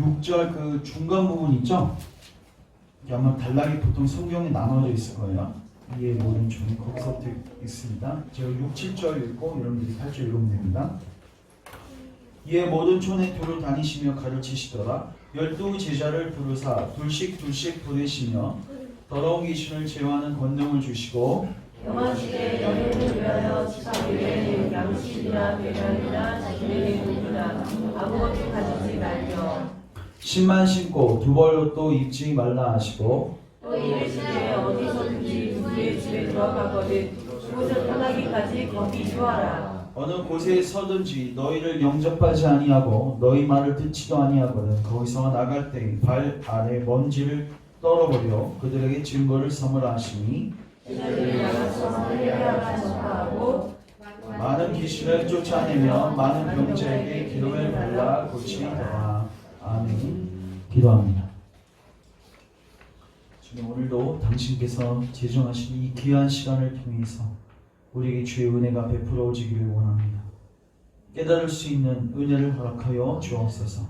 6절 그 중간 부분 있죠? 이게 아마 단락이 보통 성경에 나눠져 있을 거예요. 이에 모든 종이 거기서부터 있습니다. 제가 6, 7절 읽고 여러분들이 8절 읽으면 됩니다. 이에 모든 촌에 두루 다니시며 가르치시더라. 12 제자를 부르사 둘씩 보내시며 더러운 귀신을 제어하는 권능을 주시고 영화시대 연예인을 위하여 지파교회에 양식이나 배변이나 자기에게 누구나 아무것도 가지지 말며 신만 신고 두 벌로 또 입지 말라 하시고 또 이르시되 어디서든지 누구의 집에 들어가거든 그곳을 떠나기까지 거기 주하라. 어느 곳에 서든지 너희를 영접하지 아니하고 너희 말을 듣지도 아니하거든 거기서 나갈 때 발 아래 먼지를 떨어버려 그들에게 증거를 삼으라 하시니 제자들이 나가서 할례하라 전파하고 많은 귀신을 쫓아내며 많은 병자에게 기름을 발라 고치더라. 아멘. 기도합니다. 주님, 오늘도 당신께서 제정하신 이 귀한 시간을 통해서 우리에게 주의 은혜가 베풀어지기를 원합니다. 깨달을 수 있는 은혜를 허락하여 주옵소서.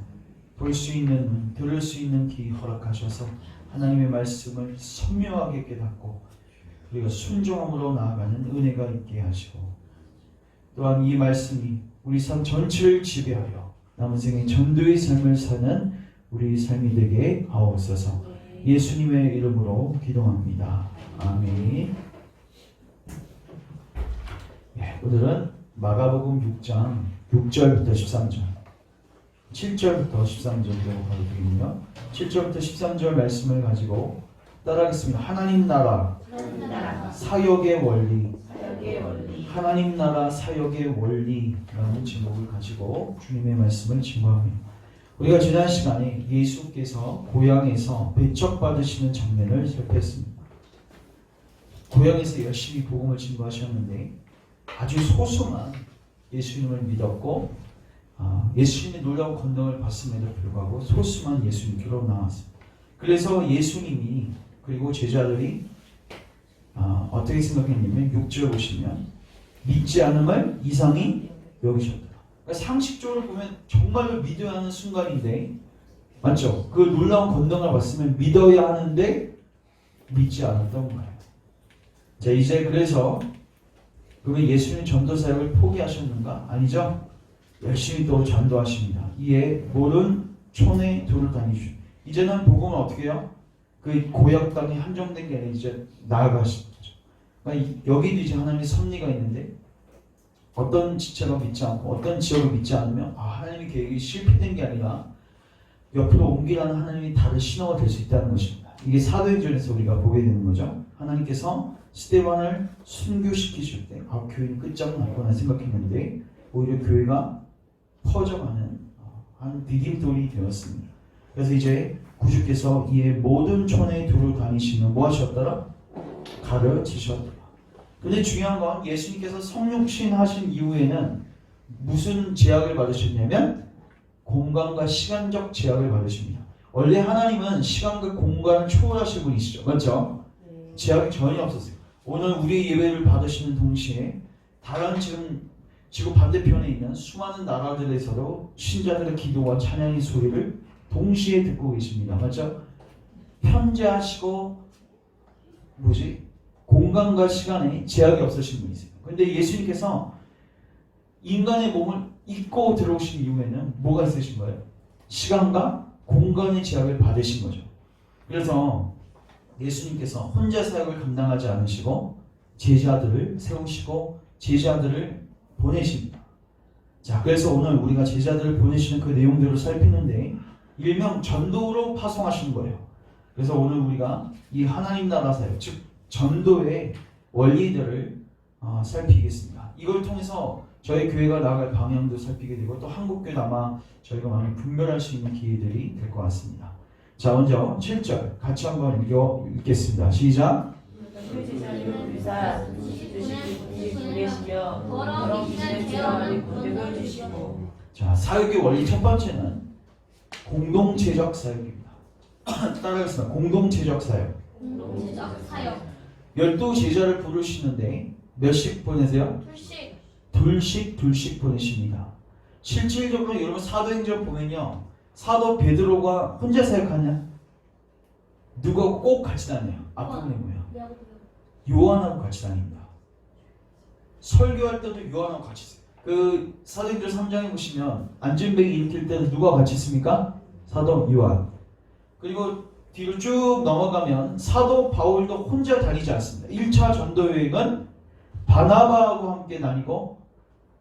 볼 수 있는 눈, 들을 수 있는 귀 허락하셔서 하나님의 말씀을 선명하게 깨닫고 우리가 순종함으로 나아가는 은혜가 있게 하시고 또한 이 말씀이 우리 삶 전체를 지배하여 남은 생의 전도의 삶을 사는 우리 삶이 되게 하옵소서. 예수님의 이름으로 기도합니다. 아멘. 오늘은 마가복음 6장 6절부터 13절 7절부터 13절로 가도 되겠네요. 7절부터 13절 말씀을 가지고 따라하겠습니다. 하나님 나라 사역의 원리 하나님 나라 사역의 원리라는 제목을 가지고 주님의 말씀을 증거합니다. 우리가 지난 시간에 예수께서 고향에서 배척받으시는 장면을 살폈습니다. 고향에서 열심히 복음을 증거하셨는데 아주 소수만 예수님을 믿었고 예수님의 놀라운 권능을 받음에도 불구하고 소수만 예수님께로 나왔습니다. 그래서 예수님이 그리고 제자들이 어떻게 생각했냐면 6절 보시면 믿지 않음을 이상히 여기셨더라. 그러니까 상식적으로 보면 정말로 믿어야 하는 순간인데 맞죠? 그 놀라운 권능을 받으면 믿어야 하는데 믿지 않았던 거예요. 자, 이제 그래서 그러면 예수님 전도 사역을 포기하셨는가? 아니죠. 열심히 또 전도하십니다. 이에 모든 촌에 두루 다니시오. 이제는 복음은 어떻게 해요? 그 고향 땅에 한정된 게 아니라 이제 나아가시는 거죠. 그러니까 여기도 이제 하나님의 섭리가 있는데 어떤 지체가 믿지 않고 어떤 지역을 믿지 않으면 하나님의 계획이 실패된 게 아니라 옆으로 옮기라는 하나님이 다른 신호가 될 수 있다는 것입니다. 이게 사도행전에서 우리가 보게 되는 거죠. 하나님께서 스데반을 순교시키실 때 교회는 끝장났구나 생각했는데 오히려 교회가 퍼져가는 한 디딤돌이 되었습니다. 그래서 이제 구주께서 이에 모든 촌에 두루 다니시며 뭐 하셨더라? 가르치셨더라. 근데 중요한 건 예수님께서 성육신 하신 이후에는 무슨 제약을 받으셨냐면 공간과 시간적 제약을 받으십니다. 원래 하나님은 시간과 공간을 초월하신 분이시죠. 맞죠? 제약이 전혀 없었어요. 오늘 우리의 예배를 받으시는 동시에 다른 지구 반대편에 있는 수많은 나라들에서도 신자들의 기도와 찬양의 소리를 동시에 듣고 계십니다. 맞죠? 편재하시고 공간과 시간에 제약이 없으신 분이세요. 그런데 예수님께서 인간의 몸을 입고 들어오신 이후에는 뭐가 있으신 거예요? 시간과 공간의 제약을 받으신 거죠. 그래서 예수님께서 혼자 사역을 감당하지 않으시고 제자들을 세우시고 제자들을 보내십니다. 자, 그래서 오늘 우리가 제자들을 보내시는 그 내용들을 살피는데 일명 전도로 파송하신 거예요. 그래서 오늘 우리가 이 하나님 나라 사역, 즉 전도의 원리들을 살피겠습니다. 이걸 통해서 저희 교회가 나아갈 방향도 살피게 되고 또 한국교회도 아마 저희가 많이 분별할 수 있는 기회들이 될 것 같습니다. 자, 먼저 7절 같이 한번 읽겠습니다. 시작. 그 제자들을 부르사 보내시며 더러운 귀신을 제어하는 권능을 주시고. 자, 사역의 원리 첫 번째는 공동체적 사역입니다. 따라하겠습니다. 공동체적 사역. 12제자를 부르시는데 몇씩 보내세요? 둘씩 보내십니다. 실질적으로 여러분 사도행전 보면요, 사도 베드로가 혼자 사역하냐? 누가 꼭 같이 다녀요? 앞부분에 뭐야? 요한하고 같이 다닙니다. 설교할 때도 요한하고 같이 있어요. 그 사도행전 3장에 보시면 안전뱅이 일으킬 때는 누가 같이 있습니까? 사도 요한. 그리고 뒤로 쭉 넘어가면 사도 바울도 혼자 다니지 않습니다. 1차 전도 여행은 바나바하고 함께 다니고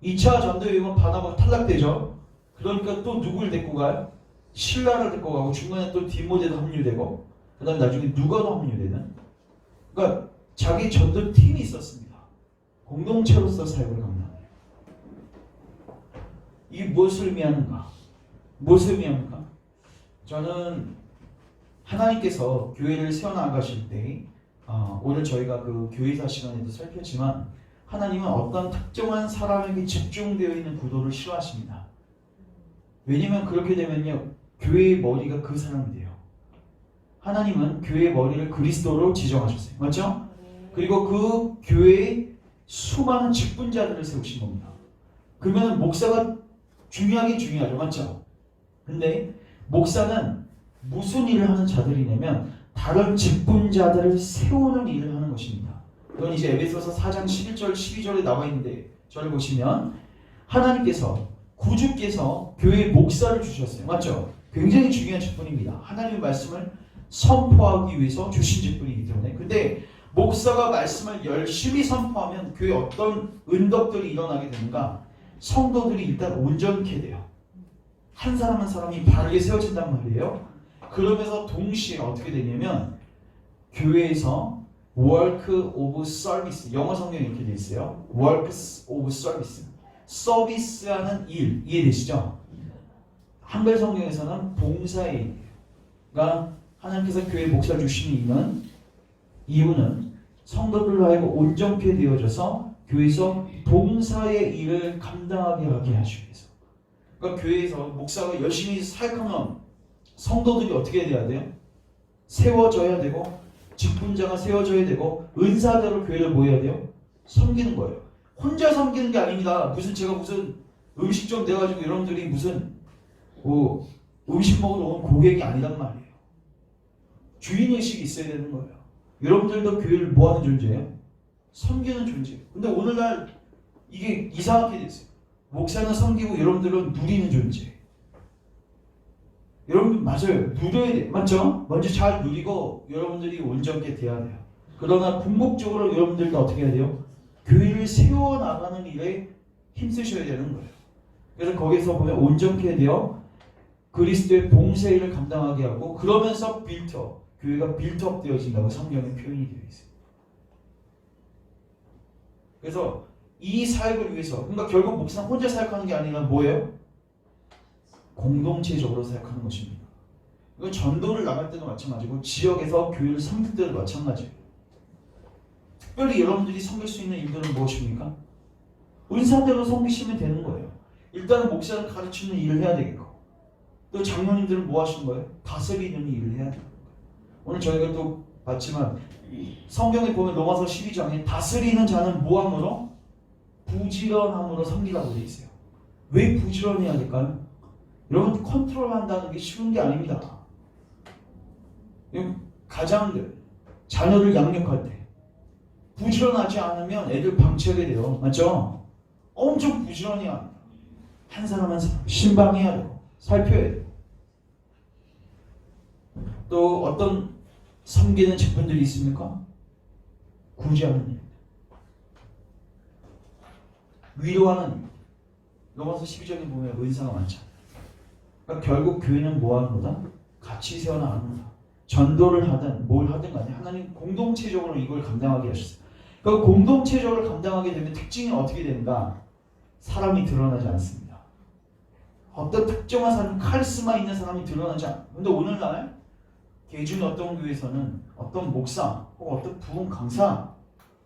2차 전도 여행은 바나바가 탈락되죠. 그러니까 또 누굴 데리고 가요? 실라를 데리고 가고 중간에 또 디모데도 합류되고 그 다음에 나중에 누가도 합류되는, 그러니까 자기 전도 팀이 있었습니다. 공동체로서 사역을 감당해요. 이게 무엇을 의미하는가? 무엇을 의미합니까? 저는 하나님께서 교회를 세워나가실 때 오늘 저희가 그 교회사 시간에도 살폈지만 하나님은 어떤 특정한 사람에게 집중되어 있는 구도를 싫어하십니다. 왜냐면 그렇게 되면요 교회의 머리가 그 사람이 돼요. 하나님은 교회의 머리를 그리스도로 지정하셨어요. 맞죠? 그리고 그 교회에 수많은 직분자들을 세우신 겁니다. 그러면 목사가 중요하긴 중요하죠. 맞죠? 근데 목사는 무슨 일을 하는 자들이냐면 다른 직분자들을 세우는 일을 하는 것입니다. 이건 이제 에베소서 4장 11절 12절에 나와 있는데 저를 보시면 하나님께서 구주께서 교회에 목사를 주셨어요. 맞죠? 굉장히 중요한 직분입니다. 하나님의 말씀을 선포하기 위해서 주신 직분이기 때문에. 근데 목사가 말씀을 열심히 선포하면 교회에 어떤 은덕들이 일어나게 되는가? 성도들이 일단 온전케 돼요. 한 사람 한 사람이 바르게 세워진단 말이에요. 그러면서 동시에 어떻게 되냐면 교회에서 work of service, 영어 성경에 이렇게 돼 있어요. works of service, 서비스하는 일, 이해되시죠? 한글 성경에서는 봉사의 일가 하나님께서 교회 목사를 주시는 이유는 성도들로 하여금 온전케 되어져서 교회에서 봉사의 일을 감당하게 하게 하시기 위해서. 그러니까 교회에서 목사가 열심히 사역하면 성도들이 어떻게 돼야 돼요? 세워져야 되고 직분자가 세워져야 되고 은사대로 교회를 뭐 해야 돼요? 섬기는 거예요. 혼자 섬기는 게 아닙니다. 무슨 음식점 돼가지고 여러분들이 무슨 음식 먹으러 온 고객이 아니란 말이에요. 주인의식이 있어야 되는 거예요. 여러분들도 교회를 뭐 하는 존재예요? 섬기는 존재예요. 근데 오늘날 이게 이상하게 됐어요. 목사는 섬기고 여러분들은 누리는 존재. 여러분 맞아요. 누려야 돼. 맞죠? 먼저 잘 누리고 여러분들이 온전케 돼야 돼요. 그러나 궁극적으로 여러분들도 어떻게 해야 돼요? 교회를 세워나가는 일에 힘쓰셔야 되는 거예요. 그래서 거기서 보면 온전케 되어 그리스도의 봉사일을 감당하게 하고 그러면서 빌트업, 교회가 빌트업 되어진다고 성경에 표현이 되어 있어요. 그래서 이 사역을 위해서, 그러니까 결국 목사는 혼자 사역하는 게 아니라 뭐예요? 공동체적으로 사역하는 것입니다. 이건 전도를 나갈 때도 마찬가지고 지역에서 교회를 섬길 때도 마찬가지예요. 특별히 여러분들이 섬길 수 있는 일들은 무엇입니까? 은사대로 섬기시면 되는 거예요. 일단은 목사는 가르치는 일을 해야 되겠고 또 장로님들은 뭐 하시는 거예요? 다스리는 일을 해야 되는 거예요. 오늘 저희가 또 봤지만 성경에 보면 로마서 12장에 다스리는 자는 무함으로 부지런함으로 섬기라고 되어 있어요. 왜 부지런해야 될까요? 여러분 컨트롤한다는 게 쉬운 게 아닙니다. 가장들, 자녀를 양육할 때 부지런하지 않으면 애들 방치하게 돼요. 맞죠? 엄청 부지런해야 합니다. 한 사람 한 사람 신방해야 되고 살펴야 되고 또 어떤 섬기는 직분들이 있습니까? 구제하는 일, 위로하는 일. 로마서 12장에 보면 은사가 많잖아요. 그러니까 결국 교회는 뭐 하는 거다? 같이 세워나가는 거다. 전도를 하든 뭘 하든 간에 하나님 공동체적으로 이걸 감당하게 하셨어요. 그 공동체적으로 감당하게 되면 특징이 어떻게 되는가? 사람이 드러나지 않습니다. 어떤 특정한 사람, 카리스마 있는 사람이 드러나지 않아요. 근데 오늘날 개중 어떤 교회에서는 어떤 목사 혹은 어떤 부흥 강사,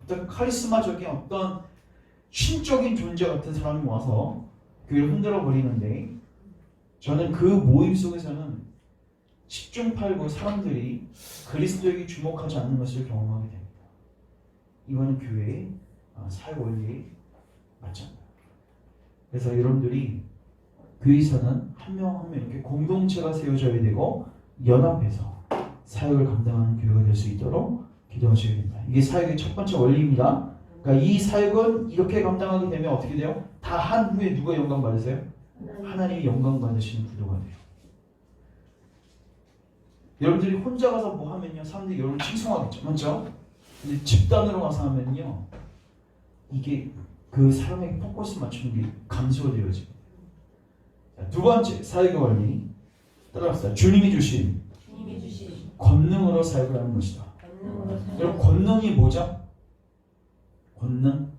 어떤 카리스마적인 어떤 신적인 존재 같은 사람이 와서 교회를 흔들어 버리는데 저는 그 모임 속에서는 10중 8구 사람들이 그리스도에게 주목하지 않는 것을 경험하게 됩니다. 이거는 교회의 사역 원리에 맞지 않아요. 그래서 여러분들이 교회에서는 한 명 한 명 이렇게 공동체가 세워져야 되고 연합해서 사역을 감당하는 교회가 될 수 있도록 기도하셔야 됩니다. 이게 사역의 첫 번째 원리입니다. 그러니까 이 사역은 이렇게 감당하게 되면 어떻게 돼요? 다 한 후에 누가 영광 받으세요? 하나님이 영광 받으시는 구도가 돼요. 여러분들이 혼자 가서 뭐 하면요, 사람들이 여러분 칭송하겠죠, 맞죠? 근데 집단으로 가서 하면요, 이게 그 사람에게 포커스 맞추는 게 감소가 되어지고. 두 번째 사역의 원리 따라갑시다. 주님이 주신 권능으로 사역을 하는 것이다. 여러분 권능이 뭐죠? 권능?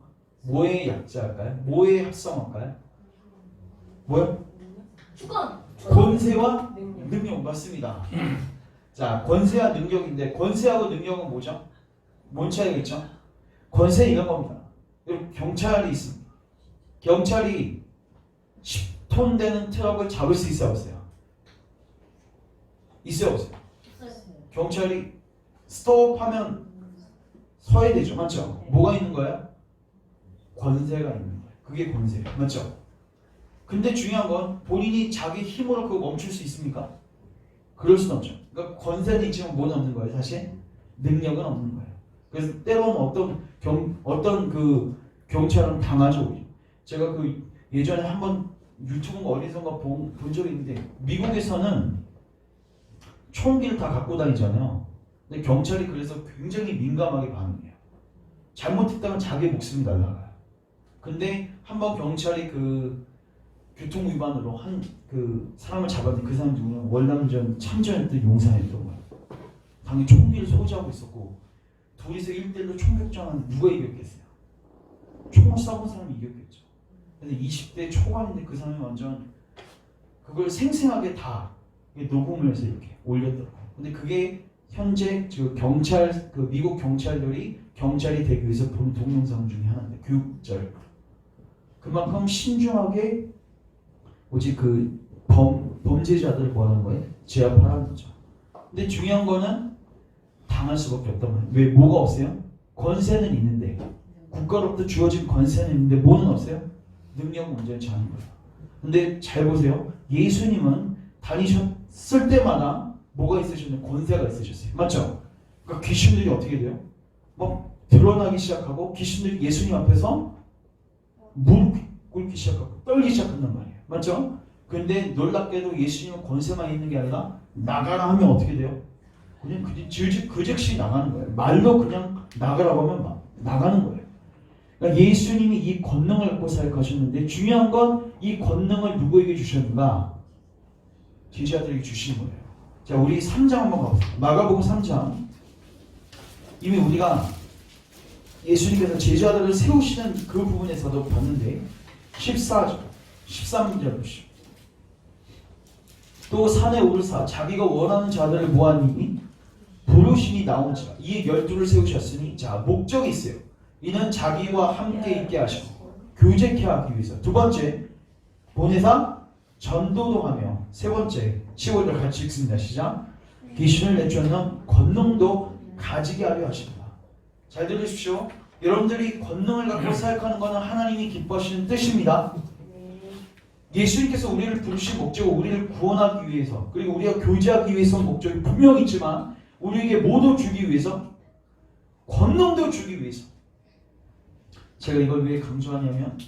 뭐의 약자일까요? 뭐의 합성어일까요? 뭐요? 주권. 권세와 능력 맞습니다. 자, 권세와 능력인데 권세하고 능력은 뭐죠? 뭔 차이가 있죠? 권세 이런 겁니다. 여러분 경찰이 있습니다. 경찰이 10톤 되는 트럭을 잡을 수 있어요, 없어요? 있어요, 없어요? 경찰이 스톱하면 서야 되죠, 맞죠? 뭐가 있는 거예요? 권세가 있는 거예요. 그게 권세예요, 맞죠? 근데 중요한 건 본인이 자기 힘으로 그거 멈출 수 있습니까? 그럴 수는 없죠. 그러니까 권세는 있지만 뭐는 없는 거예요, 사실? 능력은 없는 거예요. 그래서 때로는 어떤 그 경찰은 당하죠. 제가 그 예전에 한번 유튜브인가 어디선가 본 적이 있는데 미국에서는 총기를 다 갖고 다니잖아요. 근데 경찰이 그래서 굉장히 민감하게 반응해요. 잘못했다면 자기 목숨이 날아가요. 근데 한번 경찰이 그 교통 위반으로 한 그 사람을 잡았는데 그 사람 누구냐? 월남전 참전했던 용사였던 거예요. 당연히 총기를 소지하고 있었고 둘이서 1대1로 총격전하는데 누가 이겼겠어요? 총을 쏴본 사람이 이겼겠죠. 근데 20대 초반인데 그 사람이 완전 그걸 생생하게 다 녹음을 해서 이렇게 올렸더라고요. 근데 그게 현재 경찰 그 미국 경찰들이 경찰이 되기 위해서 본 동영상 중에 하나인데 교육절. 그만큼 신중하게 오직 그 범죄자들을 뭐 하는 거예요? 제압하라는 거죠. 근데 중요한 거는 당할 수밖에 없단 말이에요. 왜? 뭐가 없어요? 권세는 있는데 국가로부터 주어진 권세는 있는데 뭐는 없어요? 능력은 온전치 않은 거예요. 근데 잘 보세요. 예수님은 다니셨을 때마다 뭐가 있으셨나요? 권세가 있으셨어요. 맞죠? 그러니까 귀신들이 어떻게 돼요? 막 드러나기 시작하고 귀신들이 예수님 앞에서 무릎 꿇기 시작하고 떨기 시작한단 말이에요. 맞죠? 근데 놀랍게도 예수님은 권세만 있는 게 아니라 나가라 하면 어떻게 돼요? 그냥 그 즉시 나가는 거예요. 말로 그냥 나가라고 하면 막 나가는 거예요. 그러니까 예수님이 이 권능을 갖고 사역하셨는데 중요한 건 이 권능을 누구에게 주셨는가? 제자들에게 주신 거예요. 자, 우리 3장 한번 가보세요. 마가복음 3장. 이미 우리가 예수님께서 제자들을 세우시는 그 부분에서도 봤는데 14절, 13절 보시죠. 또 산에 오르사 자기가 원하는 자들을 모아니 부르심이 나온지라 이 12를 세우셨으니 자 목적이 있어요. 이는 자기와 함께 있게 하시고 교제케 하기 위해서. 두 번째 보내사 전도도 하며. 세 번째 15절 같이 읽습니다. 시작. 귀신을 내쫓는 권능도 가지게 하려 하십니다. 잘 들으십시오. 여러분들이 권능을 갖고 사역하는 것은 하나님이 기뻐하시는 뜻입니다. 예수님께서 우리를 부르신 목적은 우리를 구원하기 위해서 그리고 우리가 교제하기 위해서 목적이 분명히 있지만 우리에게 뭐도 주기 위해서? 권능도 주기 위해서. 제가 이걸 왜 강조하냐면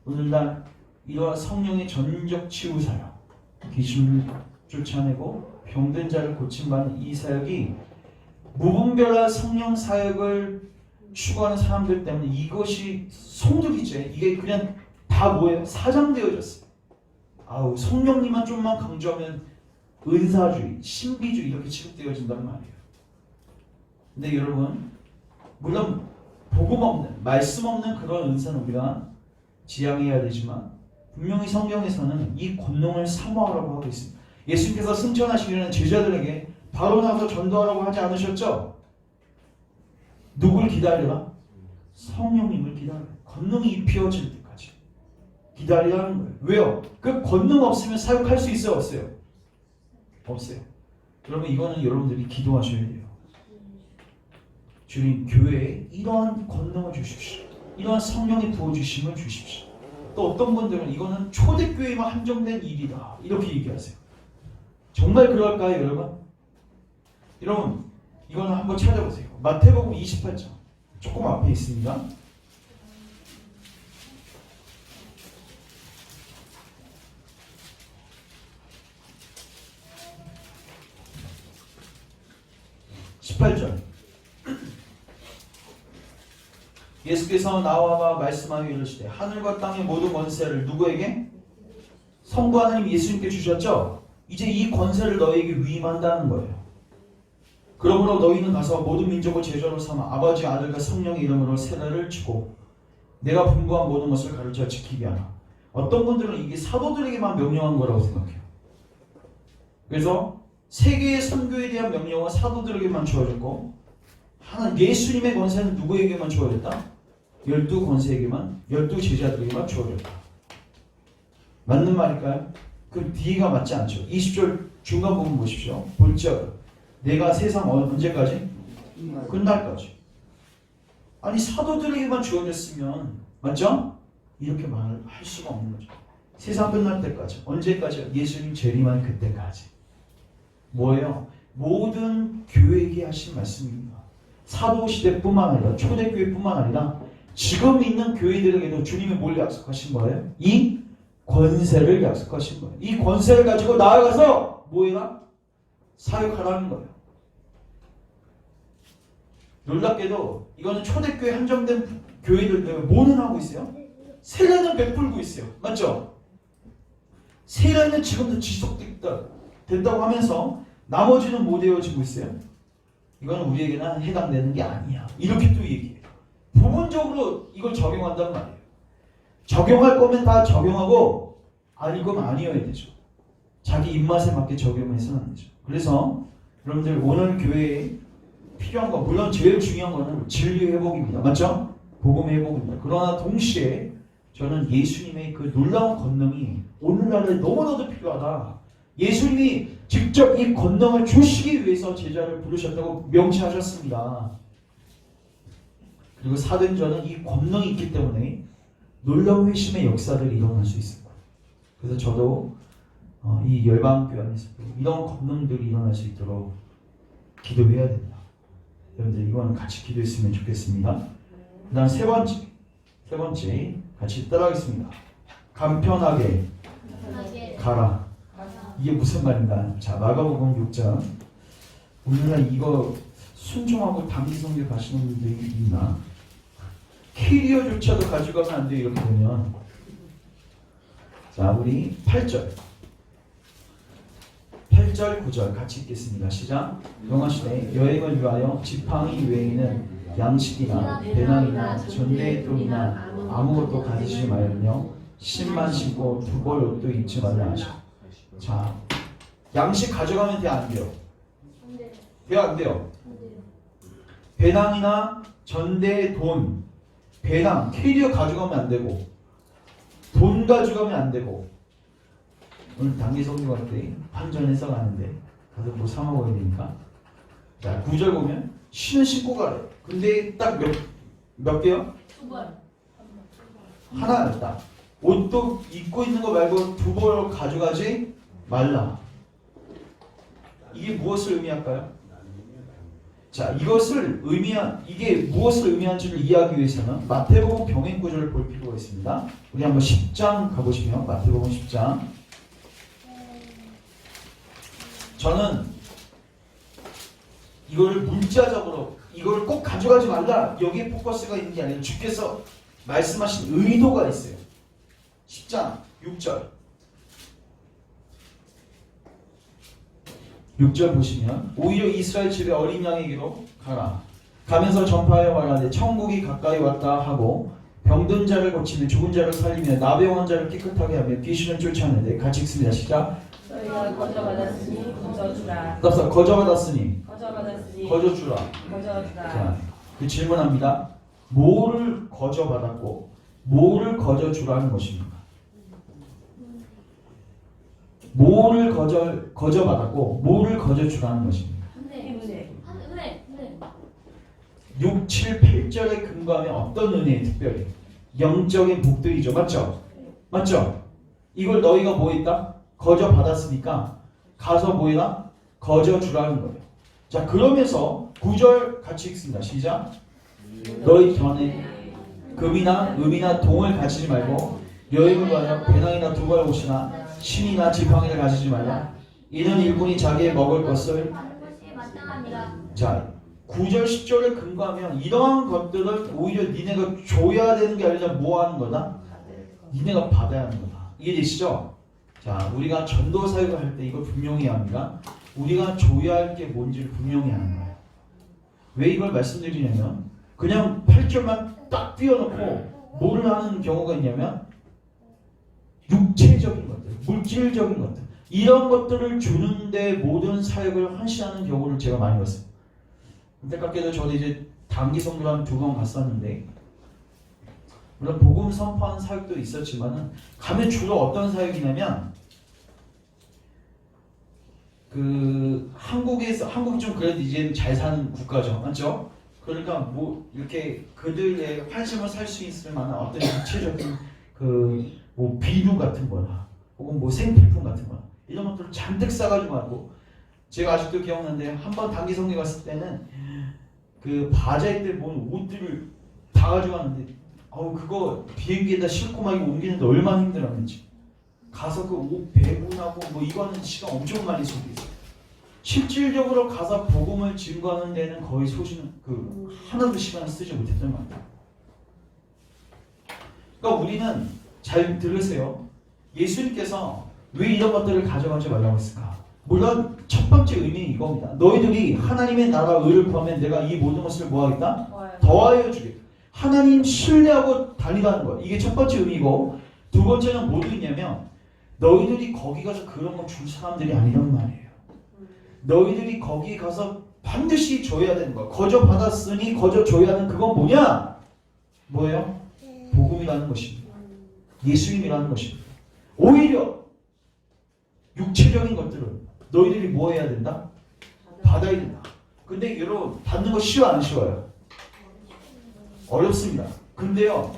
오늘날 이러한 성령의 전적 치유 사역, 귀신을 쫓아내고 병든 자를 고침받는 이 사역이 무분별한 성령 사역을 추구하는 사람들 때문에 이것이 송두리째 이게 그냥 다 뭐예요? 사장되어졌어요. 아우 성령님만 좀만 강조하면 은사주의, 신비주의 이렇게 취급되어진단 말이에요. 근데 여러분 물론 복음 없는, 말씀 없는 그런 은사는 우리가 지향해야 되지만 분명히 성경에서는 이 권능을 사모하라고 하고 있습니다. 예수님께서 승천하시기는 제자들에게 바로 나서 전도하라고 하지 않으셨죠? 누굴 기다려라? 성령님을 기다려라. 권능이 입혀질 때까지 기다리라는 거예요. 왜요? 그 권능 없으면 사역할 수 있어요? 없어요? 없어요. 여러분 이거는 여러분들이 기도하셔야 돼요. 주님 교회에 이러한 권능을 주십시오. 이러한 성령의 부어주심을 주십시오. 또 어떤 분들은 이거는 초대교회만 한정된 일이다 이렇게 얘기하세요. 정말 그럴까요, 여러분? 여러분 이거는 한번 찾아보세요. 마태복음 28장 조금 앞에 있습니다. (18절) 예수께서 나와 말씀하여 이르시되 하늘과 땅의 모든 권세를 누구에게? 성부 하나님 예수님께 주셨죠? 이제 이 권세를 너희에게 위임한다는 거예요. 그러므로 너희는 가서 모든 민족을 제자로 삼아 아버지 아들과 성령의 이름으로 세례를 주고 내가 분부한 모든 것을 가르쳐 지키게 하라. 어떤 분들은 이게 사도들에게만 명령한 거라고 생각해요. 그래서 세계의 선교에 대한 명령은 사도들에게만 주어졌고 하나 예수님의 권세는 누구에게만 주어졌다? 12권세에게만 12제자들에게만 주어졌다. 맞는 말일까요? 그 뒤가 맞지 않죠. 20절 중간 부분 보십시오. 볼지어다 내가 세상 언제까지? 끝날까지. 아니 사도들에게만 주어졌으면 맞죠? 이렇게 말을 할 수가 없는 거죠. 세상 끝날 때까지. 언제까지요? 예수님 재림한 그때까지. 뭐예요? 모든 교회에게 하신 말씀입니다. 사도시대뿐만 아니라 초대교회뿐만 아니라 지금 있는 교회들에게도 주님이 뭘 약속하신 거예요? 이 권세를 약속하신 거예요. 이 권세를 가지고 나아가서 뭐해라? 사역하라는 거예요. 놀랍게도 이거는 초대교회 한정된 교회들 뭐는 하고 있어요? 세례는 베풀고 있어요. 맞죠? 세례는 지금도 지속된다고 하면서 나머지는 못 되어지고 있어요. 이건 우리에게는 해당되는 게 아니야. 이렇게 또 얘기해요. 부분적으로 이걸 적용한단 말이에요. 적용할 거면 다 적용하고 아닐 거면 아니어야 되죠. 자기 입맛에 맞게 적용해서는 안 되죠. 그래서 여러분들 오늘 교회에 필요한 거 물론 제일 중요한 거는 진리 회복입니다. 맞죠? 복음 회복입니다. 그러나 동시에 저는 예수님의 그 놀라운 권능이 오늘날에 너무나도 필요하다. 예수님이 직접 이 권능을 주시기 위해서 제자를 부르셨다고 명시하셨습니다. 그리고 사도행전은 이 권능이 있기 때문에 놀라운 회심의 역사들이 일어날 수 있습니다. 그래서 저도 이 열방교회 안에서도 이런 권능들이 일어날 수 있도록 기도해야 됩니다. 여러분들 이거는 같이 기도했으면 좋겠습니다. 그 다음 세 번째 같이 따라하겠습니다. 간편하게 가라. 이게 무슨 말인가? 자, 마가복음 6장. 오늘날 이거 순종하고 단기 성교 가시는 분들이 있나? 캐리어조차도 가져가면 안 돼 이렇게 되면. 자, 우리 8절 9절 같이 읽겠습니다. 시작. 영화시대 여행을 위하여 지팡이 외에는 양식이나 배낭이나 전대의 돈이나 아무것도 가지지 말며 신만 신고 두 벌 옷도 입지 말라 하시오. 자, 양식 가져가면 돼, 안 돼요? 돼요, 안 돼요? 배낭이나 전대 돈, 배낭, 캐리어 가져가면 안 되고, 돈 가져가면 안 되고. 오늘 단기 성교 갈 때 환전해서 가는데 가서 뭐 사 먹어야 되니까. 자, 9절 보면 신을 신고 가래. 근데 딱 몇 개요? 두 번. 하나 딱. 옷도 입고 있는 거 말고 두 벌 가져가지 말라. 이게 무엇을 의미할까요? 자, 이게 무엇을 의미하는지를 이해하기 위해서는 마태복음 병행 구절을 볼 필요가 있습니다. 우리 한번 10장 가보시면 마태복음 10장. 저는 이걸 문자적으로 이걸 꼭 가져가지 말라 여기에 포커스가 있는 게 아니라 주께서 말씀하신 의도가 있어요. 10장 6절 6절 보시면 오히려 이스라엘 집에 어린 양에게로 가라. 가면서 전파하여 말하되 천국이 가까이 왔다 하고 병든 자를 고치며 죽은 자를 살리며 나병한 자를 깨끗하게 하며 귀신을 쫓아내되 같이 읽습니다. 시작. 너희가 거저받았으니 거저주라. 따라서 거저받았으니 거저주라. 거저주라. 자, 그 질문합니다. 뭐를 거저받았고 뭐를 거저주라는 것입니까? 뭐를 거저받았고 뭐를 거저주라는 것입니까? 은혜. 6, 7, 8절에 근거하면 어떤 은혜 특별히? 영적인 복들이죠. 맞죠? 맞죠? 이걸 너희가 뭐 했다? 거저 받았으니까 가서 뭐 해라? 거저 주라는 거예요. 자, 그러면서 9절 같이 읽습니다. 시작. 너희 전에 금이나 음이나 동을 가지지 말고 여행을 가며 배낭이나 두발 옷이나 신이나 지팡이를 가지지 말라. 이는 일꾼이 자기의 먹을 것을 자 9절 10절을 근거하면 이러한 것들을 오히려 니네가 줘야 되는 게 아니라 뭐 하는 거다? 니네가 받아야 하는 거다. 이해되시죠? 자, 우리가 전도 사역을 할 때 이걸 분명히 합니다. 우리가 줘야 할 게 뭔지를 분명히 하는 거예요. 왜 이걸 말씀드리냐면 그냥 8절만 딱 띄워놓고 뭐를 하는 경우가 있냐면 육체적인 것들, 물질적인 것들 이런 것들을 주는데 모든 사역을 헌신하는 경우를 제가 많이 봤어요. 안타깝게도 저는 이제 단기 선교를 한 2번 갔었는데 물론 복음 선포하는 사역도 있었지만은 가면 주로 어떤 사역이냐면 한국이 좀 그래도 이제는 잘 사는 국가죠, 맞죠? 그러니까 뭐 이렇게 그들의 환심을 살 수 있을 만한 어떤 구체적인 뭐 비누 같은 거나 혹은 뭐 생필품 같은 거나 이런 것들을 잔뜩 싸가지고 하고 제가 아직도 기억나는데 한 번 단기 선교 갔을 때는 바자회 때 모은 옷들을 다 가지고 왔는데 그거 비행기에다 싣고 막 옮기는데 얼마나 힘들었는지 가서 그 옷 배분하고 뭐 이거는 시간 엄청 많이 소비했어요. 실질적으로 가서 복음을 증거하는 데는 거의 하나도 시간을 쓰지 못했던 것 같아요. 그러니까 우리는 잘 들으세요. 예수님께서 왜 이런 것들을 가져가지 말라고 했을까? 물론 첫 번째 의미는 이겁니다. 너희들이 하나님의 나라 의를 구하면 내가 이 모든 것을 뭐 하겠다? 더하여 주겠다. 하나님 신뢰하고 달리라는 거예요. 이게 첫 번째 의미고 두 번째는 뭐도 있냐면 너희들이 거기 가서 그런 거 줄 사람들이 아니란 말이에요. 너희들이 거기 가서 반드시 줘야 되는 거야. 거저 받았으니 거저 줘야 하는 그건 뭐냐? 뭐예요? 복음이라는 것입니다. 예수님이라는 것입니다. 오히려 육체적인 것들은 너희들이 뭐 해야 된다? 받아야 된다. 근데 여러분 받는 거 쉬워 안 쉬워요? 어렵습니다. 근데요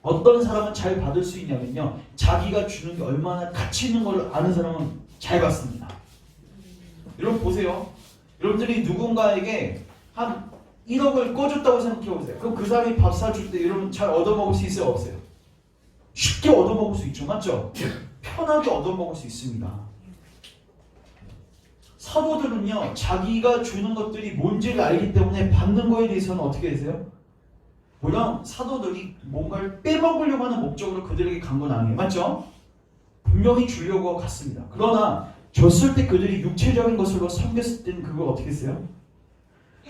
어떤 사람은 잘 받을 수 있냐면요 자기가 주는 게 얼마나 가치 있는 걸 아는 사람은 잘 받습니다. 여러분 보세요. 여러분들이 누군가에게 한 1억을 꺼줬다고 생각해보세요. 그럼 그 사람이 밥 사줄 때 여러분 잘 얻어먹을 수 있어요? 없어요? 쉽게 얻어먹을 수 있죠. 맞죠? 편하게 얻어먹을 수 있습니다. 사도들은요 자기가 주는 것들이 뭔지를 알기 때문에 받는 거에 대해서는 어떻게 되세요? 물론 사도들이 뭔가를 빼먹으려고 하는 목적으로 그들에게 간 건 아니에요. 맞죠? 분명히 주려고 갔습니다. 그러나 줬을 때 그들이 육체적인 것으로 섬겼을 때는 그걸 어떻게 했어요?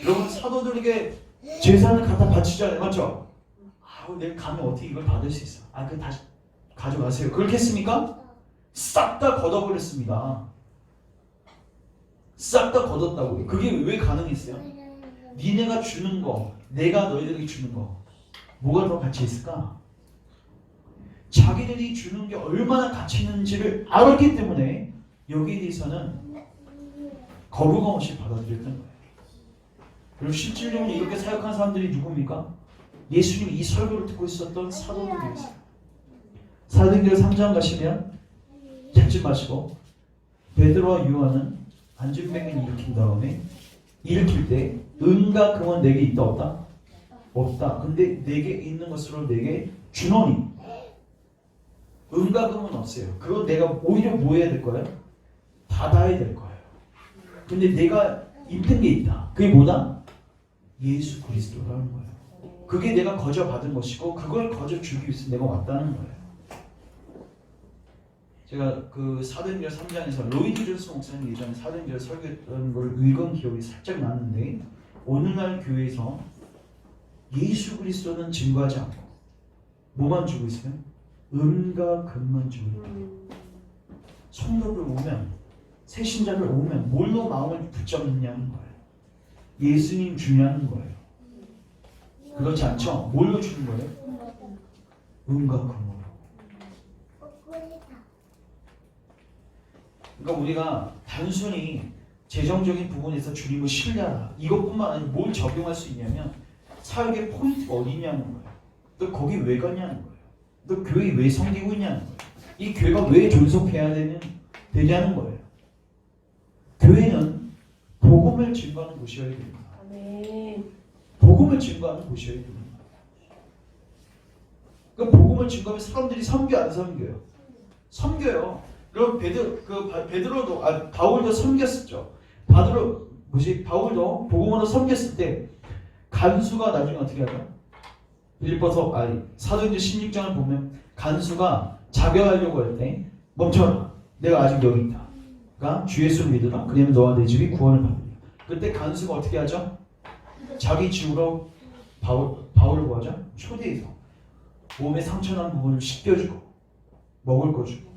여러분 사도들에게 재산을 갖다 바치잖아요. 맞죠? 내가 가면 어떻게 이걸 받을 수 있어? 그거 다시 가져가세요. 그렇게 했습니까? 싹 다 걷어버렸습니다. 싹 다 걷었다고요. 그게 왜 가능했어요? 니네가 주는 거, 내가 너희들에게 주는 거 뭐가 더 가치 있을까? 자기들이 주는 게 얼마나 가치 있는지를 알았기 때문에 여기에 대해서는 거부감 없이 받아들였던 거예요. 그리고 실질적으로 이렇게 사역한 사람들이 누굽니까? 예수님이 이 설교를 듣고 있었던 사도들이었어요. 사도행전 3장 가시면 찾지 마시고 베드로와 요한은 안진뱅이를 일으킨 다음에 일으킬 때 은과 금은 내게 있다 없다? 없다. 근데 내게 있는 것으로 내게 주노니 은과 금은 없어요. 그건 내가 오히려 뭐 해야 될 거예요? 받아야 될 거예요. 근데 내가 입는 게 있다. 그게 뭐다? 예수 그리스도라는 거예요. 그게 내가 거저 받은 것이고 그걸 거저 주기 위해서 내가 왔다는 거예요. 제가 사도행전 3장에서 로이드 존스 목사님 예전에 사도행전 설교했던 걸 읽은 기억이 살짝 나는데 오늘날 교회에서 예수 그리스도는 증거하지 않고 뭐만 주고 있어요? 은과 금만 주고 있다. 성도들 오면 새신자들 오면 뭘로 마음을 붙잡느냐는 거예요. 예수님 주냐는 거예요. 그렇지 않죠? 뭘로 주는 거예요? 은과 금으로. 그러니까 우리가 단순히 재정적인 부분에서 주님을 신뢰하라 이것뿐만 아니라 뭘 적용할 수 있냐면 사역의 포인트가 어디냐는 거예요. 또 거기 왜 갔냐는 거예요. 너 교회 왜 섬기고 있냐는 거예요. 이 교회가 왜 존속해야 되냐는 거예요. 교회는 복음을 증거하는 곳이어야 됩니다. 아멘. 복음을 증거하는 곳이어야 됩니다. 그 복음을 증거하면 사람들이 섬겨 안 섬겨요? 섬겨요. 그럼 베드로도 바울도 섬겼었죠. 바울도 복음으로 섬겼을 때 간수가 나중에 어떻게 하죠? 사도행전 16장을 보면 간수가 자결하려고 할 때 멈춰라. 내가 아직 여기 있다. 그러니까 주 예수를 믿으라. 그러면 너와 내 집이 구원을 받으리라. 그때 간수가 어떻게 하죠? 자기 집으로 바울을 뭐하죠? 초대해서 몸에 상처난 부분을 씻겨주고 먹을 거 주고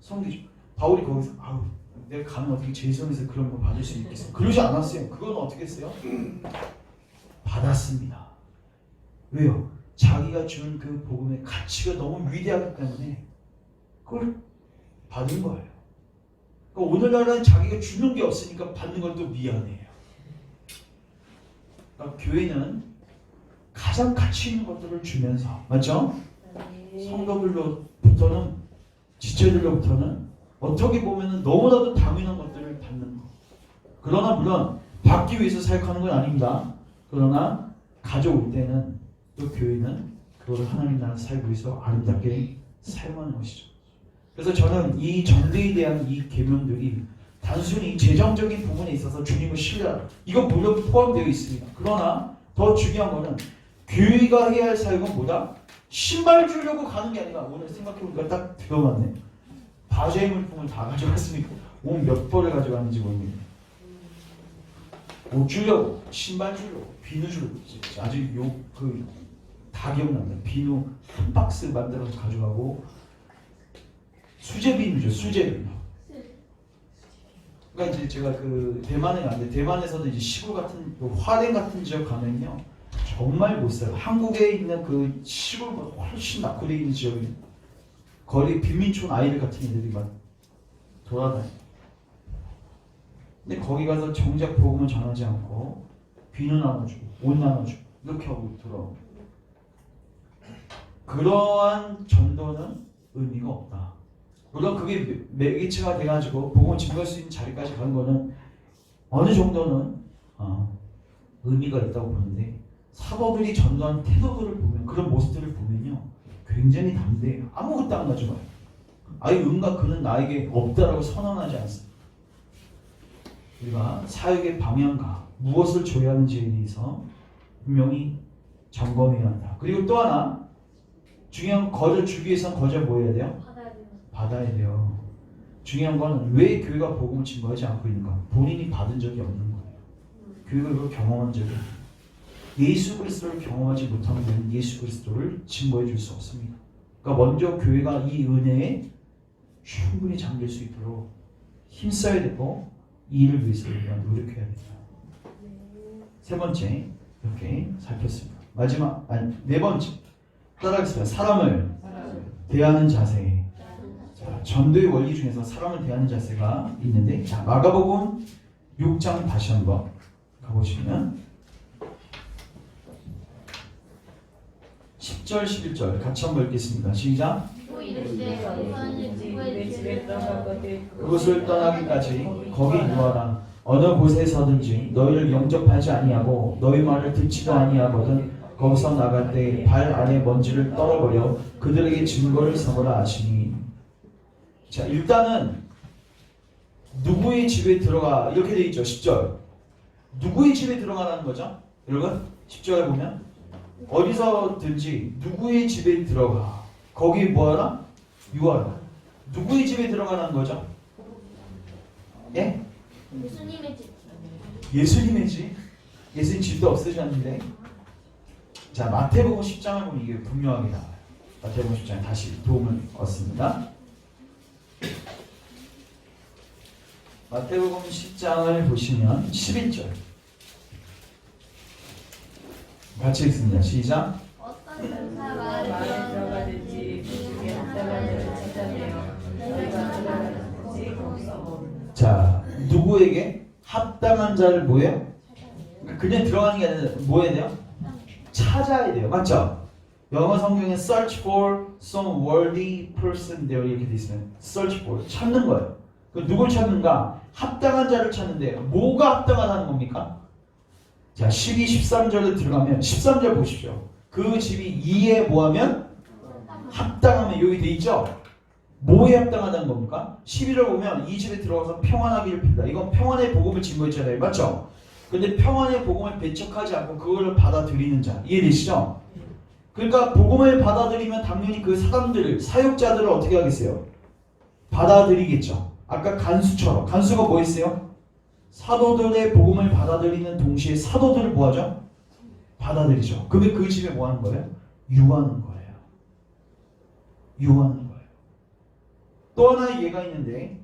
섬기죠. 바울이 거기서 내가 가면 어떻게 제손에서 그런 거 받을 수 있겠어? 그러지 않았어요. 그건 어떻게 했어요? 받았습니다. 왜요? 자기가 준 그 복음의 가치가 너무 위대하기 때문에 그걸 받은 거예요. 그러니까 오늘날은 자기가 주는 게 없으니까 받는 건 또 미안해요. 그러니까 교회는 가장 가치 있는 것들을 주면서, 맞죠? 성도들로부터는, 지체들로부터는 어떻게 보면 너무나도 당연한 것들을 받는 거. 그러나 물론 받기 위해서 사역하는 건 아닙니다. 그러나 가져올 때는 또 교회는 그걸 하나님 나라 사역을 위해서 아름답게 사용하는 것이죠. 그래서 저는 이 전도에 대한 이 계명들이 단순히 재정적인 부분에 있어서 주님을 신뢰하라. 이건 물론 포함되어 있습니다. 그러나 더 중요한 거는 교회가 해야 할 사역은 뭐다? 신발 주려고 가는 게 아니라, 오늘 생각해보니까 딱 들어맞네. 바제의 물품을 다 가져갔으니까 옷 몇 벌을 가져갔는지 모르겠네. 옷 주려고, 신발 주려고, 비누 주려고. 아주 다 기억납니다. 비누 한 박스 만들어서 가져가고, 수제비누죠, 수제비누. 그러니까 이제 제가 대만에 갔는데, 대만에서도 이제 시골 같은 화롄 같은 지역 가면요 정말 못 살아요. 한국에 있는 그 시골보다 훨씬 낙후되어 있는 지역이 거리 빈민촌 아이들 같은 애들이 막 돌아다녀요. 근데 거기 가서 정작 복음을 전하지 않고 비누 나눠주고 옷 나눠주고 이렇게 하고 돌아옵니다. 그러한 전도는 의미가 없다. 물론 그게 매개체가 돼가지고 복음을 증거할 수 있는 자리까지 가는 거는 어느 정도는 의미가 있다고 보는데, 사도들이 전도한 태도들을 보면, 그런 모습들을 보면요 굉장히 담대해요. 아무것도 안 가져가요. 아예 은과 그는 나에게 없다라고 선언하지 않습니다. 우리가 사역의 방향과 무엇을 줘야 하는지에 대해서 분명히 점검해야 한다. 그리고 또 하나 중요한 건, 거저 주기 위해서는 거저 뭐 해야 돼요? 받아야 돼요. 중요한 건 왜 교회가 복음을 증거하지 않고 있는가? 본인이 받은 적이 없는 거예요. 교회가 이걸 경험한 적이 없어요. 예수 그리스도를 경험하지 못하면 예수 그리스도를 증거해 줄 수 없습니다. 그러니까 먼저 교회가 이 은혜에 충분히 잠길 수 있도록 힘써야 되고, 이 일을 위해서 우리가 노력해야 됩니다. 세 번째 이렇게 살폈습니다. 네 번째 따라하겠습니다. 사람을 대하는 자세. 자, 전도의 원리 중에서 사람을 대하는 자세가 있는데, 자, 마가복음 6장 다시 한번 가보시면 10절 11절 같이 한번 읽겠습니다. 시작. 그곳을 떠나기까지 거기 누워라. 어느 곳에서든지 너희를 영접하지 아니하고 너희 말을 듣지도 아니하거든 거기서 나갈 때 발 아래 먼지를 떨어버려 그들에게 증거를 삼으라 하시니. 자, 일단은 누구의 집에 들어가 이렇게 돼 있죠. 10절. 누구의 집에 들어가라는 거죠? 여러분 10절에 보면 어디서든지 누구의 집에 들어가 거기 뭐하라? 유하라. 누구의 집에 들어가라는 거죠? 예? 예수님의 집. 예수님의 집? 예수님 집도 없으셨는데. 자, 마태복음 10장을 보면 이게 분명하게 나와요. 마태복음 10장에 다시 도움을 얻습니다. 마태복음 10장을 보시면 11절 같이 읽습니다. 시작. 어떤 전사가 말에 들어가든지 그 중에 합당한 자를 찾아내어 너희가 들어가든지 거기서 머물라. 자, 누구에게 합당한 자를 뭐예요? 그냥 들어가는 게 아니라 뭐 해야 돼요? 찾아야 돼요. 맞죠? 영어 성경에 search for some worthy person there 이렇게 돼 있으면 search for 찾는 거예요. 그 누굴 찾는가? 합당한 자를 찾는데 뭐가 합당하다는 겁니까? 자 12, 13절에 들어가면 13절 보십시오. 그 집이 2에 뭐하면? 합당하면 여기 돼 있죠? 뭐에 합당하다는 겁니까? 11절 보면 이 집에 들어가서 평안하기를 빈다. 이건 평안의 복음을 증거했잖아요. 맞죠? 근데 평안의 복음을 배척하지 않고 그거를 받아들이는 자. 이해되시죠? 그러니까 복음을 받아들이면 당연히 그 사람들을 사역자들을 어떻게 하겠어요? 받아들이겠죠. 아까 간수처럼. 간수가 뭐 했어요? 사도들의 복음을 받아들이는 동시에 사도들을 뭐 하죠? 받아들이죠. 그러면 그 집에 뭐 하는 거예요? 유하는 거예요. 유하는 거예요. 또 하나의 예가 있는데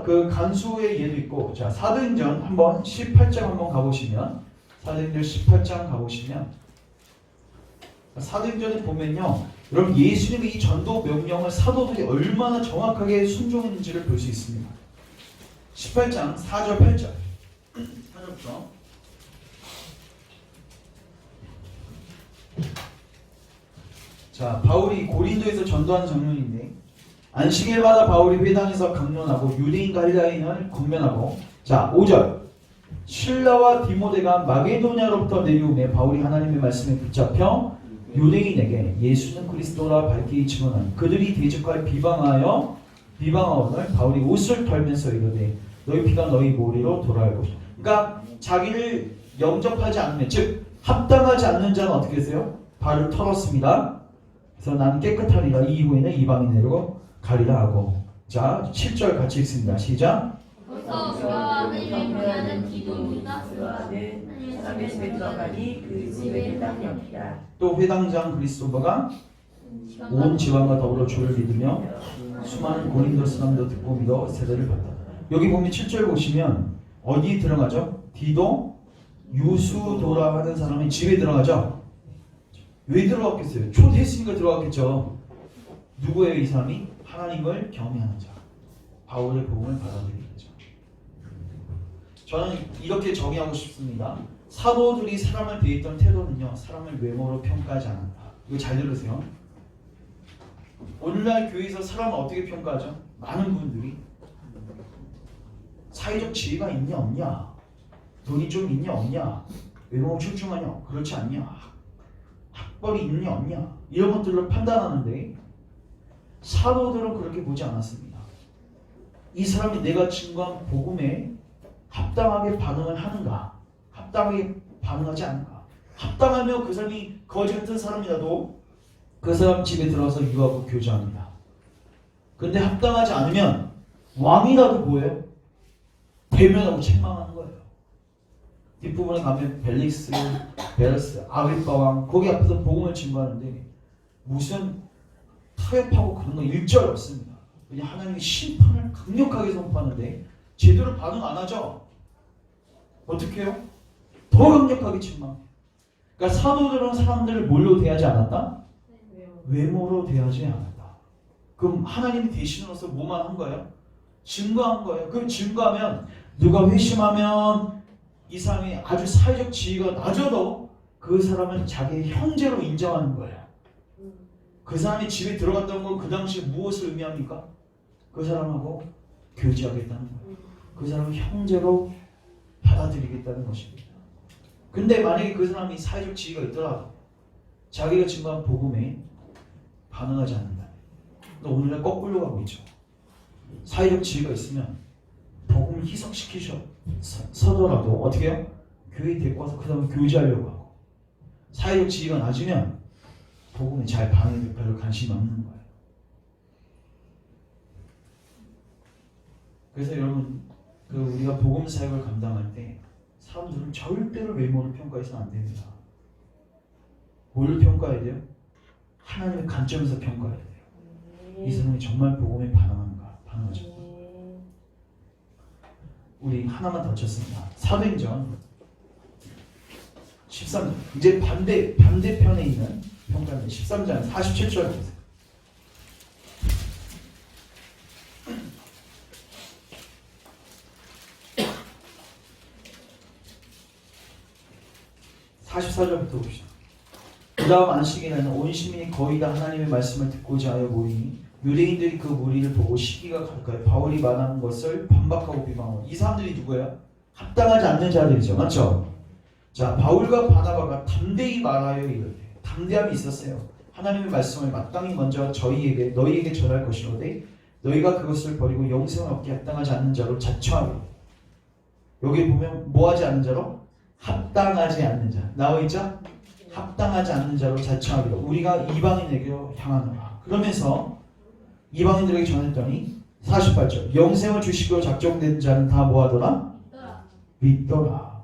그 간수의 예도 있고 자 사도행전 한번 18장 한번 가보시면 사도행전 18장 가보시면 사도행전에 보면요 여러분 예수님의 이 전도 명령을 사도들이 얼마나 정확하게 순종했는지를 볼 수 있습니다. 18장 4절 8절 4절부터 자 바울이 고린도에서 전도하는 장면인데 안식일마다 바울이 회당에서 강론하고 유대인 갈릴라인을 권면하고 자 5절 실라와 디모데가 마게도냐로부터 내려오매 바울이 하나님의 말씀에 붙잡혀 유대인에게 예수는 그리스도라 밝히 증언한 그들이 대적하여 비방하오늘 바울이 옷을 털면서 이르되 너희 피가 너희 머리로 돌아올 것이다. 그러니까 자기를 영접하지 않는 즉 합당하지 않는 자는 어떻게 했어요? 발을 털었습니다. 그래서 나는 깨끗하리라 이 이후에는 이방인으로 가리라 하고 자 7절 같이 읽습니다. 시작. 벌써 우리와 하나님을 경외하는 기도입니다. 사람의 집에 들어가니 그 집에 회당이 없다. 또 회당장 그리스도바가 온 지방과 더불어 주를 믿으며 수많은 고린도 사람도 듣고 믿어 세례를 받다. 여기 보면 7절 보시면 어디 들어가죠? 디도 유수도라 하는 사람이 집에 들어가죠? 왜 들어갔겠어요? 초대했으니까 들어갔겠죠. 누구예요 이 사람이? 하나님을 경외하는 자. 바울의 복음을 받아들이겠죠. 저는 이렇게 정의하고 싶습니다. 사도들이 사람을 대했던 태도는요. 사람을 외모로 평가하지 않는다. 이거 잘 들으세요. 오늘날 교회에서 사람을 어떻게 평가하죠? 많은 분들이 사회적 지위가 있냐 없냐, 돈이 좀 있냐 없냐, 외모가 출중하냐 그렇지 않냐, 학벌이 있냐 없냐 이런 것들로 판단하는데 사도들은 그렇게 보지 않았습니다. 이 사람이 내가 증거한 복음에 합당하게 반응을 하는가, 합당하게 반응하지 않는가. 합당하면 그 사람이 거지 같은 사람이라도 그 사람 집에 들어가서 유하고 교제합니다. 근데 합당하지 않으면 왕이라도 뭐예요? 대면하고 책망하는 거예요. 뒷부분에 가면 벨릭스, 베르스, 아그리파 왕 거기 앞에서 복음을 증거하는데 무슨 타협하고 그런 거 일절 없습니다. 그냥 하나님의 심판을 강력하게 선포하는데 제대로 반응 안 하죠. 어떻게 해요? 더 강력하게 책망. 그러니까 사도들은 사람들을 뭘로 대하지 않았다? 외모로 대하지 않았다. 그럼 하나님이 대신으로서 뭐만 한 거예요? 증거한 거예요. 그럼 증거하면 누가 회심하면 이 사람이 아주 사회적 지위가 낮아도 그 사람을 자기의 형제로 인정하는 거예요. 그 사람이 집에 들어갔다는 건 그 당시에 무엇을 의미합니까? 그 사람하고 교제하겠다는 거예요. 그 사람을 형제로 받아들이겠다는 것입니다. 근데 만약에 그 사람이 사회적 지위가 있더라도 자기가 증거한 복음에 반응하지 않는다. 근데 오늘날 거꾸로 가고 있죠. 사회적 지위가 있으면 복음을 희석시키셔서더라도 어떻게 해요? 교회에 데리고 와서 그 다음에 교제하려고 하고 사회적 지위가 낮으면 복음에 잘 반응에 별로 관심이 없는 거예요. 그래서 여러분 우리가 복음 사역을 감당할 때 사람들은 절대로 외모를 평가해서는 안 됩니다. 뭘 평가해야 돼요? 하나님의 관점에서 평가해야 돼요. 이 사람이 정말 복음에 반응하는가, 반응하지 않는가. 우리 하나만 더 쳤습니다. 사도행전 13장 이제 반대편에 있는 평가는 13장 47절 보세요. (44절부터) 봅시다. 그 다음 안식일에는 온 시민이 거의 다 하나님의 말씀을 듣고자 하여 모이니 유대인들이 그 무리를 보고 시기가 갈까요? 바울이 말하는 것을 반박하고 비방하고. 이 사람들이 누구예요? 합당하지 않는 자들이죠. 맞죠? 자, 바울과 바나바가 담대히 말하여 이르되, 담대함이 있었어요. 하나님의 말씀을 마땅히 먼저 너희에게 전할 것이로되 너희가 그것을 버리고 영생을 얻게 합당하지 않는 자로 자처하고. 여기 보면 뭐하지 않는 자로? 합당하지 않는 자. 나와있죠? 합당하지 않는 자로 자처하기로 우리가 이방인에게로 향하노라. 그러면서 이방인들에게 전했더니 48절 영생을 주시기로 작정된 자는 다 뭐하더라? 믿더라.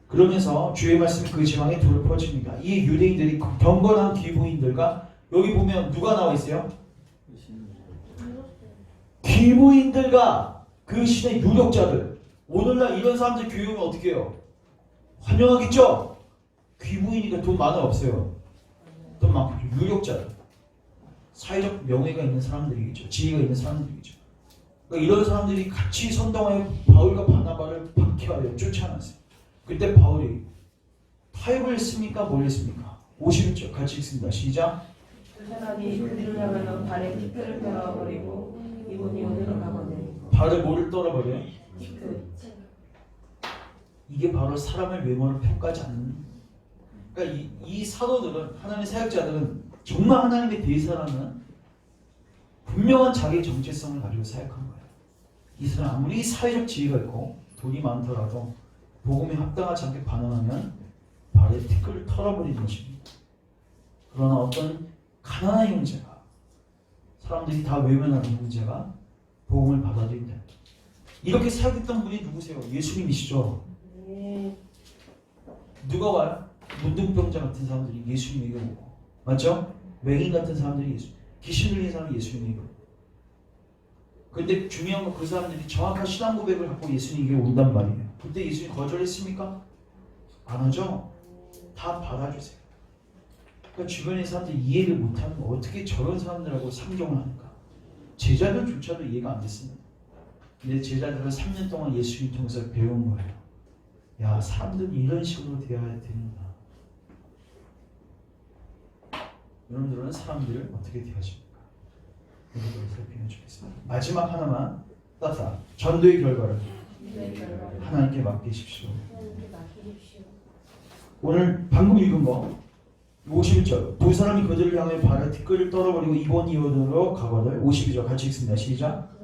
그러면서 주의 말씀이 그 지방에 돌을 퍼집니다. 이 유대인들이 경건한 귀부인들과 여기 보면 누가 나와 있어요? 귀부인들과 그 시대 유력자들. 오늘날 이런 사람들 교회 오면 어떻게 해요? 환영하겠죠? 귀부인이니까 돈 많아요 없어요? 돈 많고 유력자들. 사회적 명예가 있는 사람들이겠죠. 지위가 있는 사람들이겠죠. 그러니까 이런 사람들이 같이 선동하여 바울과 바나바를 박해하여 쫓아냈어요. 그때 바울이 타협을 했습니까? 뭘 했습니까? 51절 같이 읽습니다. 시작. 그 사람이 그들을 향하여 발에 티끌을 떨어버리고 이분이 오늘로 가거든. 발에 뭐를 떨어버려요? 티끌. 이게 바로 사람의 외모를 평가하지 않는. 그러니까 이 사도들은 하나님의 사역자들은 정말 하나님의 대사라는 분명한 자기 정체성을 가지고 사역한 거예요. 이 사람 아무리 사회적 지위가 있고 돈이 많더라도 복음에 합당하지 않게 반응하면 발에 티끌을 털어버리는 것입니다. 그러나 어떤 가난한 형제가 사람들이 다 외면하는 형제가 복음을 받아들인다. 이렇게 사역했던 분이 누구세요? 예수님이시죠. 누가 와요? 문둥병자 같은 사람들이 예수님에게 오고, 맞죠? 맹인 같은 사람들이 귀신 들린 사람이 예수님에게 오고. 근데 중요한 건 그 사람들이 정확한 신앙 고백을 갖고 예수님에게 온단 말이에요. 그때 예수님 거절했습니까? 안 하죠? 다 받아주세요. 그러니까 주변의 사람들이 이해를 못하는 거 어떻게 저런 사람들하고 상종을 하는가? 제자들조차도 이해가 안 됐습니다. 근데 제자들은 3년 동안 예수님 통해서 배운 거예요. 야, 사람들은 이런 식으로 대해야 되는구나. 여러분들은 사람들을 어떻게 대하십니까? 이것을 살피면 좋겠습니다. 마지막 하나만 따라 전도의 결과를 하나님께 맡기십시오. 오늘 방금 읽은 거 51절 두 사람이 그들을 향해 발에 티끌을 떨어버리고 이번 이후로 가거늘. 52절 같이 읽습니다. 시작.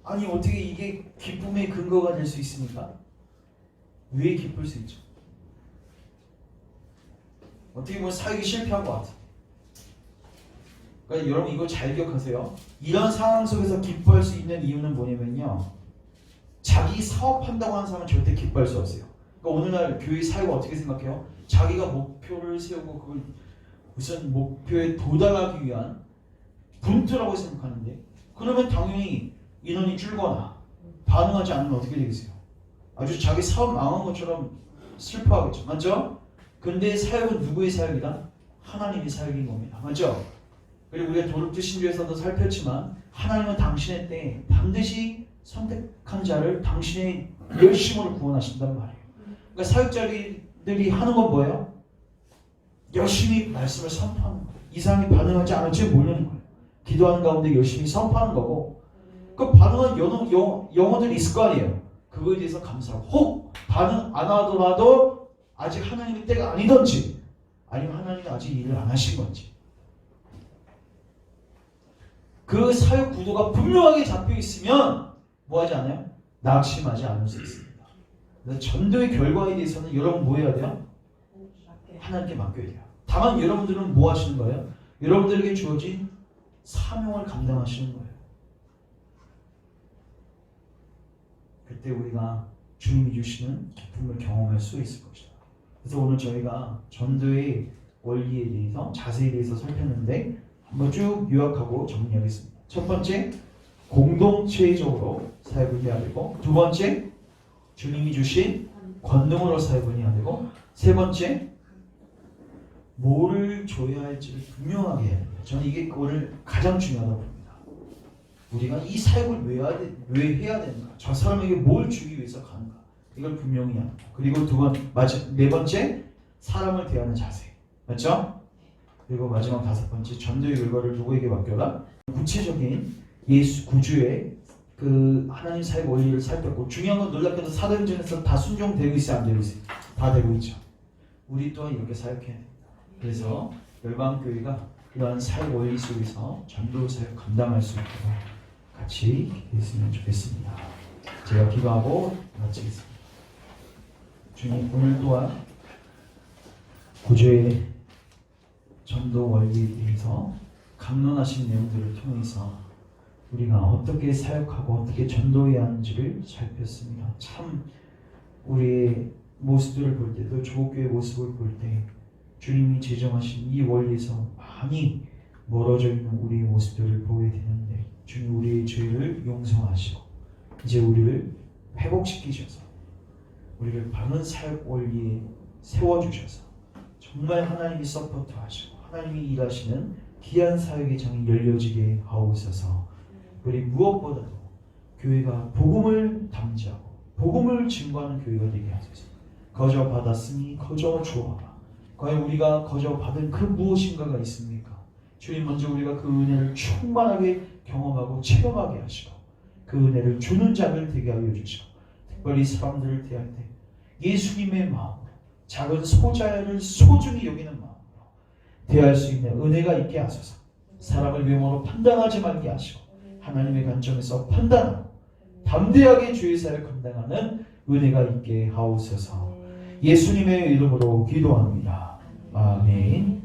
아니 어떻게 이게 기쁨의 근거가 될 수 있습니까? 왜 기쁠 수 있죠? 어떻게 보면 사역이 실패한 것 같아요. 그러니까 여러분 이거 잘 기억하세요. 이런 상황 속에서 기뻐할 수 있는 이유는 뭐냐면요, 자기 사업한다고 하는 사람은 절대 기뻐할 수 없어요. 그러니까 오늘날 교회 사역을 어떻게 생각해요? 자기가 목표를 세우고 그걸 무슨 목표에 도달하기 위한 분투라고 생각하는데, 그러면 당연히 인원이 줄거나 반응하지 않으면 어떻게 되겠어요? 아주 자기 사업 망한 것처럼 슬퍼하겠죠. 맞죠? 근데 사역은 누구의 사역이다? 하나님의 사역인 겁니다. 맞죠? 그리고 우리가 도둑질 신조에서도 살폈지만 하나님은 당신의 때에 반드시 선택한 자를 당신의 열심으로 구원하신단 말이에요. 그러니까 사역자들이 하는 건 뭐예요? 열심히 말씀을 선포하는 거예요. 이 사람이 반응하지 않을지 모르는 거예요. 기도하는 가운데 열심히 선포하는 거고, 그 반응한 영혼들이 있을 거 아니에요. 그거에 대해서 감사하고, 혹 반응 안 하더라도 아직 하나님의 때가 아니던지, 아니면 하나님이 아직 일을 안 하신 건지, 그 사역 구도가 분명하게 잡혀 있으면 뭐하지 않아요? 낙심하지 않을 수 있습니다. 그래서 전도의 결과에 대해서는 여러분 뭐 해야 돼요? 하나님께 맡겨야 돼요. 다만 여러분들은 뭐 하시는 거예요? 여러분들에게 주어진 사명을 감당하시는 거예요. 그때 우리가 주님이 주시는 기쁨을 경험할 수 있을 것이다. 그래서 오늘 저희가 전도의 원리에 대해서, 자세에 대해서 살폈는데 한번 쭉 요약하고 정리하겠습니다. 첫 번째, 공동체적으로 사역을 해야 되고, 두 번째, 주님이 주신 권능으로 사역을 해야 되고, 세 번째, 뭐를 줘야 할지를 분명하게 해야 됩니다. 저는 이게 오늘 가장 중요하다고 봅니다. 우리가 이 사역을 왜 해야 되는가? 저 사람에게 뭘 주기 위해서 가는가? 이걸 분명히 합니다. 그리고 네 번째, 사람을 대하는 자세. 맞죠? 그리고 마지막 다섯 번째, 전도의 결과를 누구에게 맡겨라? 구체적인 예수 구주의 그 하나님 사역 원리를 살폈고, 중요한 건 놀랍게도 사도행전에서 다 순종되고 있어요, 안 되고 있어요? 다 되고 있죠. 우리 또한 이렇게 사역해야 됩니다. 그래서 열방교회가 이러한 사역 원리 속에서 전도 사역 감당할 수 있도록 같이 기도했으면 좋겠습니다. 제가 기도하고 마치겠습니다. 주님, 오늘 또한 구주의 전도 원리에 대해서 강론하신 내용들을 통해서 우리가 어떻게 사역하고 어떻게 전도해야 하는지를 살폈습니다. 참 우리의 모습들을 볼 때도 조국교회 모습을 볼 때 주님이 제정하신 이 원리에서 많이 멀어져 있는 우리의 모습들을 보게 되는데, 주님 우리의 죄를 용서하시고 이제 우리를 회복시키셔서 우리를 바른 사역 원리에 세워주셔서 정말 하나님이 서포트하시고 하나님이 일하시는 귀한 사역의 장이 열려지게 하옵소서. 우리 무엇보다도 교회가 복음을 담지하고 복음을 증거하는 교회가 되게 하소서. 거저 받았으니 거저 주어라. 과연 우리가 거저 받은 그 무엇인가가 있습니까? 주님, 먼저 우리가 그 은혜를 충만하게 경험하고 체험하게 하시고 그 은혜를 주는 자를 되게 하여 주시고, 특별히 사람들을 대할 때 예수님의 마음으로 작은 소자를 소중히 여기는 마음으로 대할 수 있는 은혜가 있게 하소서. 사람을 외모로 판단하지 말게 하시고 하나님의 관점에서 판단하고 담대하게 주의 사역을 감당하는 은혜가 있게 하옵소서. 예수님의 이름으로 기도합니다. 아멘.